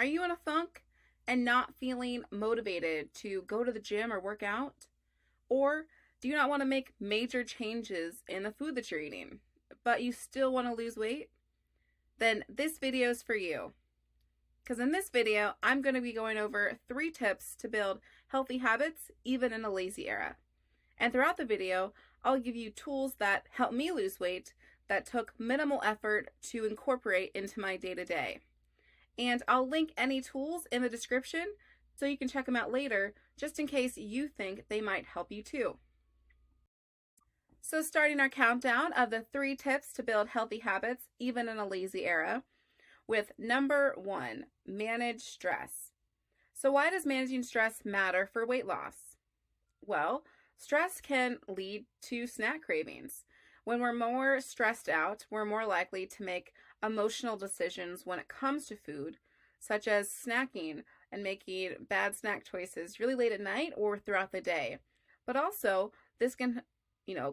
Are you in a funk and not feeling motivated to go to the gym or work out? Or do you not want to make major changes in the food that you're eating, but you still want to lose weight? Then this video is for you. Because in this video, I'm going to be going over 3 tips to build healthy habits even in a lazy era. And throughout the video, I'll give you tools that help me lose weight that took minimal effort to incorporate into my day-to-day. And I'll link any tools in the description so you can check them out later, just in case you think they might help you too. So starting our countdown of the 3 tips to build healthy habits even in a lazy era, with number 1, manage stress. So why does managing stress matter for weight loss? Well, stress can lead to snack cravings. When we're more stressed out, we're more likely to make emotional decisions when it comes to food, such as snacking and making bad snack choices really late at night or throughout the day. But also, this can,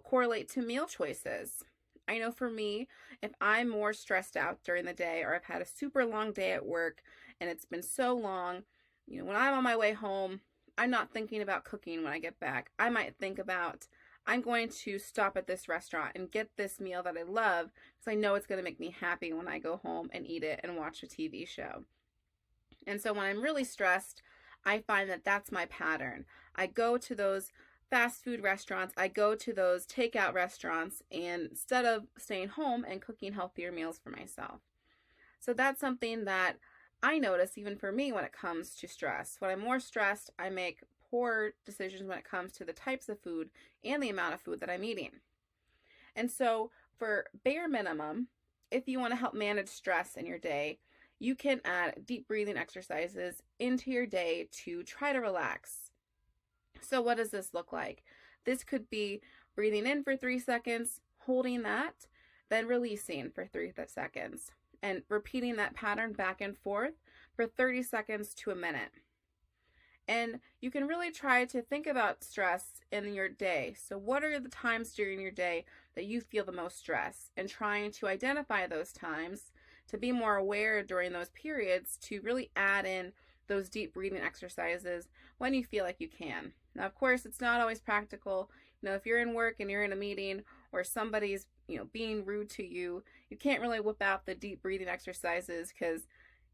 correlate to meal choices. I know for me, if I'm more stressed out during the day or I've had a super long day at work and it's been so long, when I'm on my way home, I'm not thinking about cooking when I get back. I might think about, I'm going to stop at this restaurant and get this meal that I love because I know it's going to make me happy when I go home and eat it and watch a TV show. And so when I'm really stressed, I find that that's my pattern. I go to those fast food restaurants, I go to those takeout restaurants, and instead of staying home and cooking healthier meals for myself. So that's something that I notice even for me when it comes to stress. When I'm more stressed, I make poor decisions when it comes to the types of food and the amount of food that I'm eating. And so for bare minimum, if you want to help manage stress in your day, you can add deep breathing exercises into your day to try to relax. So what does this look like? This could be breathing in for 3 seconds, holding that, then releasing for 3 seconds, and repeating that pattern back and forth for 30 seconds to a minute. And you can really try to think about stress in your day. So what are the times during your day that you feel the most stress? And trying to identify those times to be more aware during those periods to really add in those deep breathing exercises when you feel like you can. Now, of course, it's not always practical. If you're in work and you're in a meeting or somebody's, being rude to you, you can't really whip out the deep breathing exercises because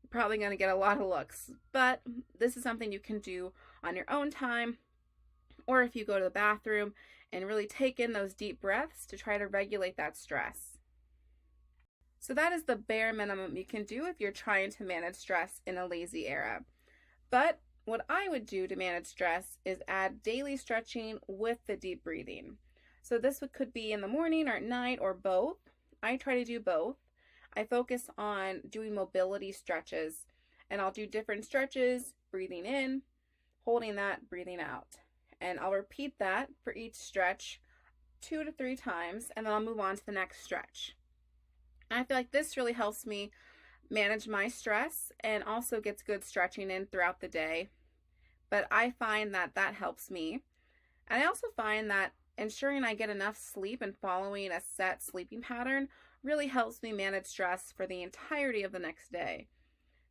you're probably going to get a lot of looks. But this is something you can do on your own time, or if you go to the bathroom and really take in those deep breaths to try to regulate that stress. So that is the bare minimum you can do if you're trying to manage stress in a lazy era. But what I would do to manage stress is add daily stretching with the deep breathing. So this could be in the morning or at night or both. I try to do both. I focus on doing mobility stretches, and I'll do different stretches, breathing in, holding that, breathing out. And I'll repeat that for each stretch 2 to 3 times, and then I'll move on to the next stretch. And I feel like this really helps me manage my stress and also gets good stretching in throughout the day. But I find that that helps me. And I also find that ensuring I get enough sleep and following a set sleeping pattern really helps me manage stress for the entirety of the next day.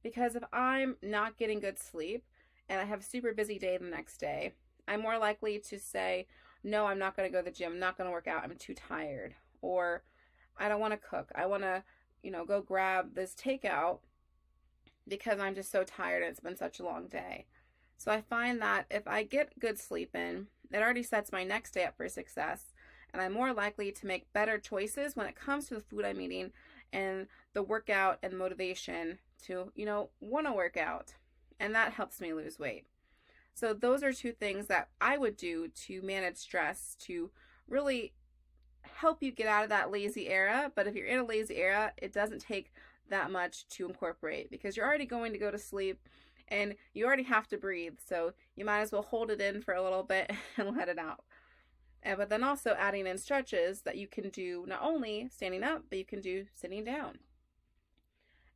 Because if I'm not getting good sleep and I have a super busy day the next day, I'm more likely to say, no, I'm not going to go to the gym, I'm not going to work out, I'm too tired. Or I don't want to cook, I want to go grab this takeout because I'm just so tired and it's been such a long day. So I find that if I get good sleep in, it already sets my next day up for success, and I'm more likely to make better choices when it comes to the food I'm eating and the workout and motivation to, want to work out. And that helps me lose weight. So those are 2 things that I would do to manage stress to really help you get out of that lazy era. But if you're in a lazy era, it doesn't take that much to incorporate because you're already going to go to sleep and you already have to breathe. So you might as well hold it in for a little bit and let it out. But then also adding in stretches that you can do not only standing up, but you can do sitting down.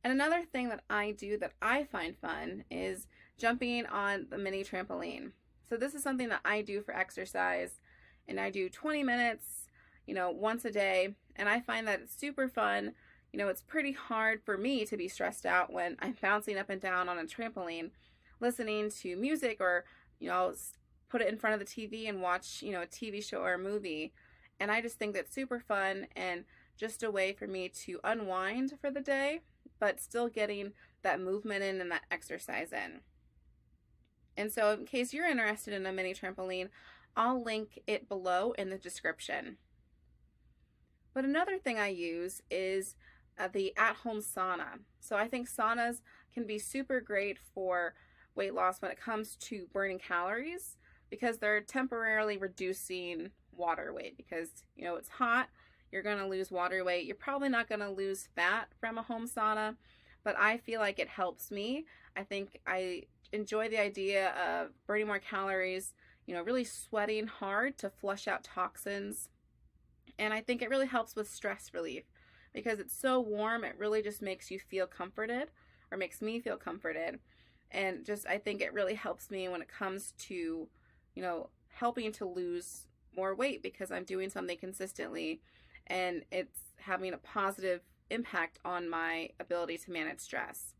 And another thing that I do that I find fun is jumping on the mini trampoline. So this is something that I do for exercise, and I do 20 minutes, once a day, and I find that it's super fun it's pretty hard for me to be stressed out when I'm bouncing up and down on a trampoline, listening to music, or, I'll put it in front of the TV and watch, a TV show or a movie. And I just think that's super fun and just a way for me to unwind for the day, but still getting that movement in and that exercise in. And so in case you're interested in a mini trampoline, I'll link it below in the description. But another thing I use is the at-home sauna. So I think saunas can be super great for weight loss when it comes to burning calories, because they're temporarily reducing water weight. Because, it's hot, you're going to lose water weight. You're probably not going to lose fat from a home sauna, but I feel like it helps me. I think I enjoy the idea of burning more calories, really sweating hard to flush out toxins. And I think it really helps with stress relief because it's so warm. It really just makes you feel comforted, or makes me feel comforted. And just, I think it really helps me when it comes to, helping to lose more weight, because I'm doing something consistently and it's having a positive impact on my ability to manage stress.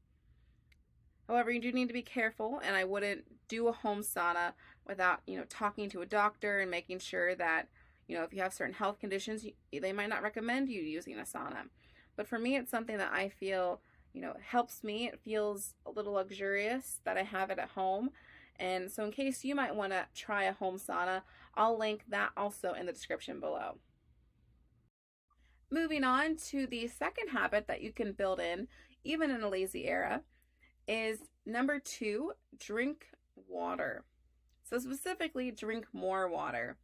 However, you do need to be careful, and I wouldn't do a home sauna without, talking to a doctor and making sure that, if you have certain health conditions, they might not recommend you using a sauna. But for me, it's something that I feel, helps me. It feels a little luxurious that I have it at home. And so in case you might want to try a home sauna, I'll link that also in the description below. Moving on to the second habit that you can build in, even in a lazy era, is number 2, drink water. So specifically, drink more water.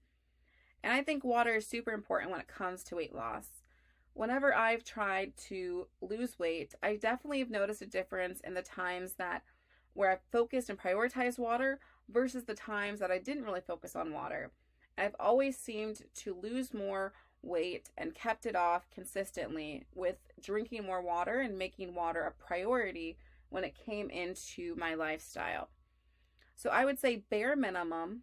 And I think water is super important when it comes to weight loss. Whenever I've tried to lose weight, I definitely have noticed a difference in the times where I've focused and prioritized water versus the times that I didn't really focus on water. I've always seemed to lose more weight and kept it off consistently with drinking more water and making water a priority when it came into my lifestyle. So I would say bare minimum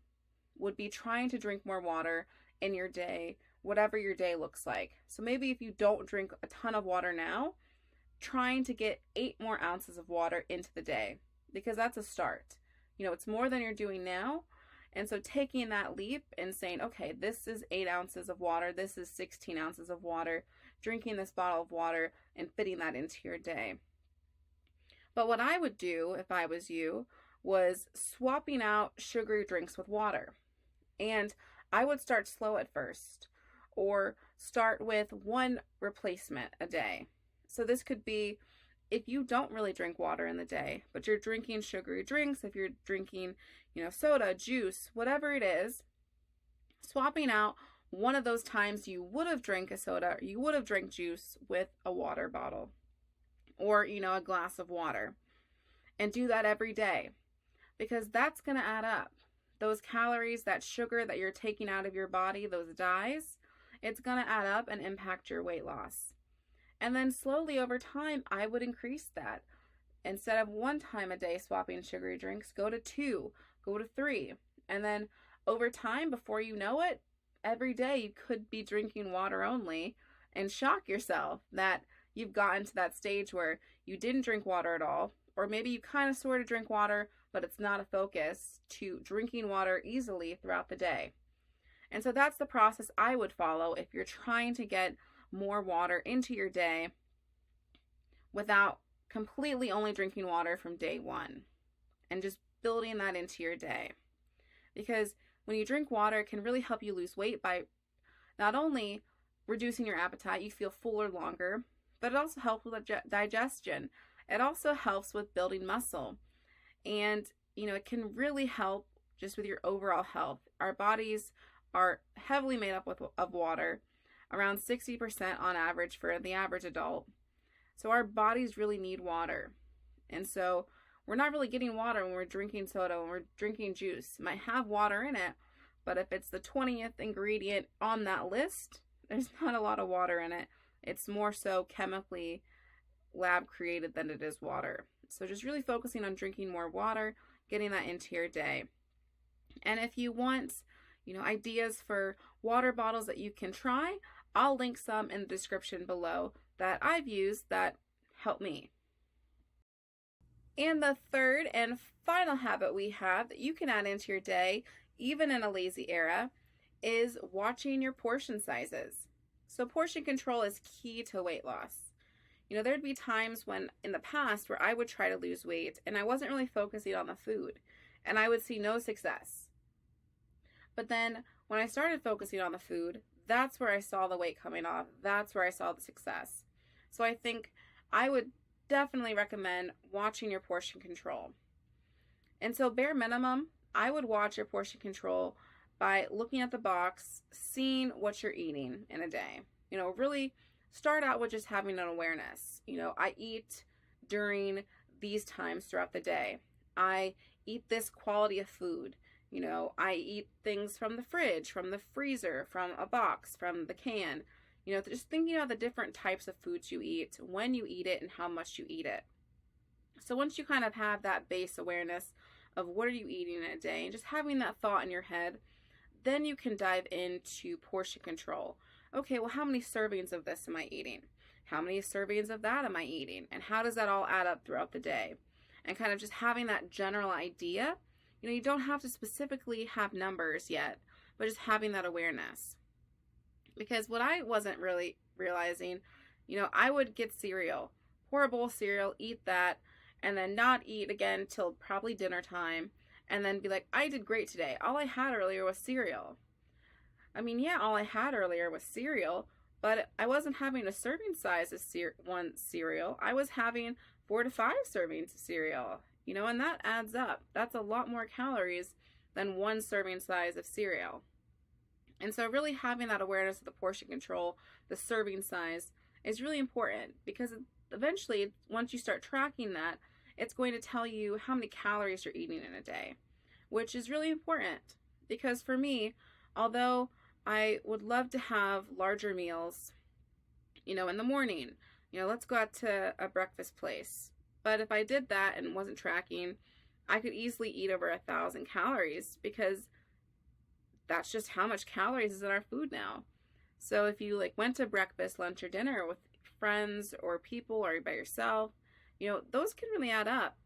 would be trying to drink more water in your day, whatever your day looks like. So maybe if you don't drink a ton of water now, trying to get 8 more ounces of water into the day, because that's a start. It's more than you're doing now. And so taking that leap and saying, okay, this is 8 ounces of water, this is 16 ounces of water, drinking this bottle of water and fitting that into your day. But what I would do if I was you was swapping out sugary drinks with water. And I would start slow at first, or start with 1 replacement a day. So this could be, if you don't really drink water in the day, but you're drinking sugary drinks, if you're drinking, soda, juice, whatever it is, swapping out one of those times you would have drank a soda, or you would have drank juice with a water bottle, or, a glass of water. And do that every day, because that's going to add up. Those calories, that sugar that you're taking out of your body, those dyes, it's going to add up and impact your weight loss. And then slowly over time, I would increase that. Instead of 1 time a day swapping sugary drinks, go to 2, go to 3. And then over time, before you know it, every day you could be drinking water only, and shock yourself that you've gotten to that stage where you didn't drink water at all, or maybe you kind of sort of drink water, but it's not a focus, to drinking water easily throughout the day. And so that's the process I would follow if you're trying to get more water into your day without completely only drinking water from day 1, and just building that into your day. Because when you drink water, it can really help you lose weight by not only reducing your appetite, you feel fuller longer, but it also helps with digestion. It also helps with building muscle. And, it can really help just with your overall health. Our bodies are heavily made up of water, around 60% on average for the average adult. So our bodies really need water. And so we're not really getting water when we're drinking soda, when we're drinking juice. It might have water in it, but if it's the 20th ingredient on that list, there's not a lot of water in it. It's more so chemically lab created than it is water. So just really focusing on drinking more water, getting that into your day. And if you want, ideas for water bottles that you can try, I'll link some in the description below that I've used that help me. And the third and final habit we have that you can add into your day, even in a lazy era, is watching your portion sizes. So portion control is key to weight loss. There'd be times when in the past where I would try to lose weight and I wasn't really focusing on the food and I would see no success. But then when I started focusing on the food, that's where I saw the weight coming off. That's where I saw the success. So I think I would definitely recommend watching your portion control. And so bare minimum, I would watch your portion control by looking at the box, seeing what you're eating in a day. Really start out with just having an awareness. I eat during these times throughout the day. I eat this quality of food. I eat things from the fridge, from the freezer, from a box, from the can. Just thinking about the different types of foods you eat, when you eat it, and how much you eat it. So once you kind of have that base awareness of what are you eating in a day, and just having that thought in your head, then you can dive into portion control. Okay, well, how many servings of this am I eating? How many servings of that am I eating? And how does that all add up throughout the day? And kind of just having that general idea. You don't have to specifically have numbers yet, but just having that awareness. Because what I wasn't really realizing, I would get cereal, pour a bowl of cereal, eat that, and then not eat again till probably dinner time, and then be like, I did great today. All I had earlier was cereal. Yeah, all I had earlier was cereal, but I wasn't having a serving size of one cereal. I was having 4 to 5 servings of cereal, and that adds up. That's a lot more calories than one serving size of cereal. And so really having that awareness of the portion control, the serving size, is really important because eventually, once you start tracking that, it's going to tell you how many calories you're eating in a day, which is really important because for me, although I would love to have larger meals, in the morning, let's go out to a breakfast place. But if I did that and wasn't tracking, I could easily eat over 1,000 calories because that's just how much calories is in our food now. So if you went to breakfast, lunch, or dinner with friends or people or by yourself, those can really add up.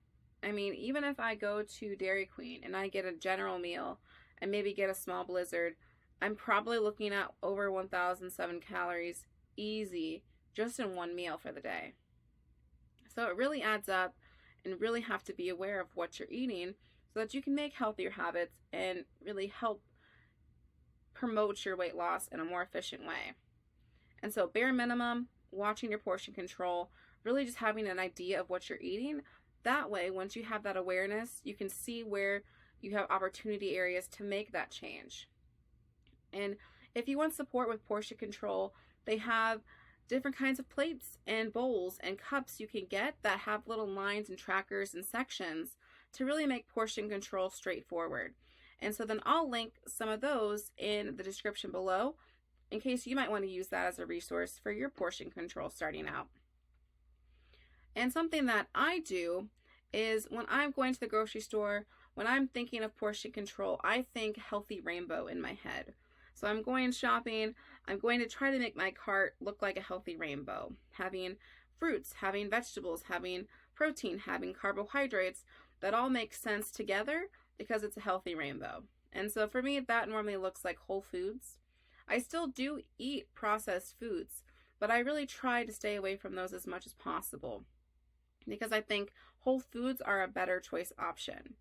Even if I go to Dairy Queen and I get a general meal and maybe get a small blizzard, I'm probably looking at over 1,007 calories easy just in one meal for the day. So it really adds up and really have to be aware of what you're eating so that you can make healthier habits and really help promote your weight loss in a more efficient way. And so bare minimum, watching your portion control, really just having an idea of what you're eating. That way, once you have that awareness, you can see where you have opportunity areas to make that change. And if you want support with portion control, they have different kinds of plates and bowls and cups you can get that have little lines and trackers and sections to really make portion control straightforward. And so then I'll link some of those in the description below in case you might want to use that as a resource for your portion control starting out. And something that I do is when I'm going to the grocery store, when I'm thinking of portion control, I think healthy rainbow in my head. So I'm going shopping, I'm going to try to make my cart look like a healthy rainbow, having fruits, having vegetables, having protein, having carbohydrates that all make sense together because it's a healthy rainbow. And so for me, that normally looks like whole foods. I still do eat processed foods, but I really try to stay away from those as much as possible because I think whole foods are a better choice option.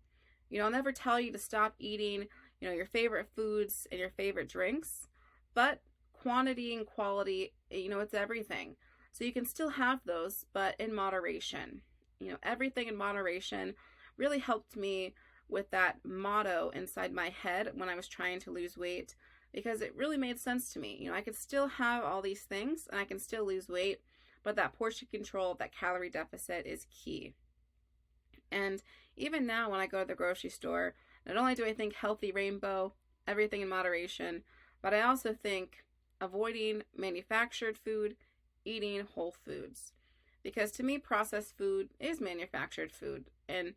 I'll never tell you to stop eating, your favorite foods and your favorite drinks, but quantity and quality, it's everything. So you can still have those, but in moderation. Everything in moderation really helped me with that motto inside my head when I was trying to lose weight because it really made sense to me. I could still have all these things and I can still lose weight, but that portion control, that calorie deficit is key. And even now when I go to the grocery store, not only do I think healthy rainbow, everything in moderation, but I also think avoiding manufactured food, eating whole foods. Because to me, processed food is manufactured food. And,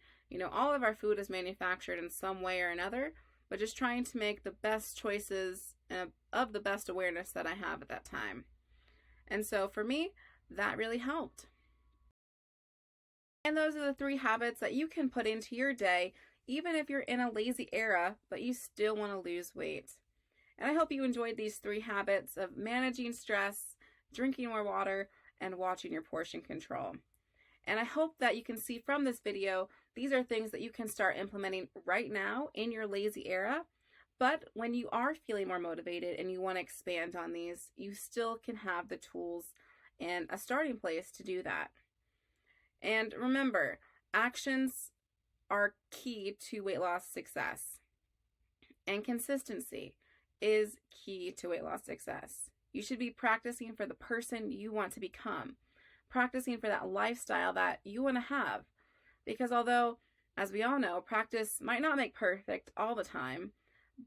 all of our food is manufactured in some way or another, but just trying to make the best choices of the best awareness that I have at that time. And so for me, that really helped. And those are the 3 habits that you can put into your day, even if you're in a lazy era, but you still want to lose weight. And I hope you enjoyed these 3 habits of managing stress, drinking more water, and watching your portion control. And I hope that you can see from this video, these are things that you can start implementing right now in your lazy era. But when you are feeling more motivated and you want to expand on these, you still can have the tools and a starting place to do that. And remember, actions are key to weight loss success. And consistency is key to weight loss success. You should be practicing for the person you want to become, practicing for that lifestyle that you want to have. Because although, as we all know, practice might not make perfect all the time,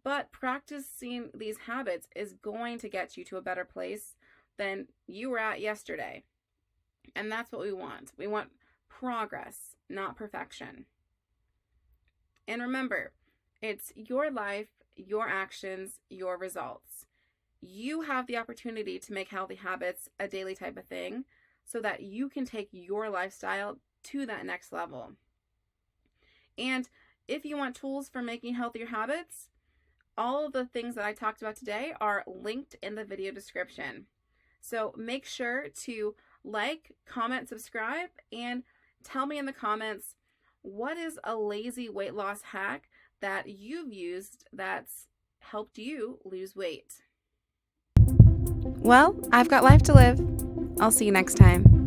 but practicing these habits is going to get you to a better place than you were at yesterday. And that's what we want. We want progress, not perfection. And remember, it's your life, your actions, your results. You have the opportunity to make healthy habits a daily type of thing so that you can take your lifestyle to that next level. And if you want tools for making healthier habits, all of the things that I talked about today are linked in the video description. So make sure to like, comment, subscribe, and tell me in the comments, what is a lazy weight loss hack that you've used that's helped you lose weight? Well, I've got life to live. I'll see you next time.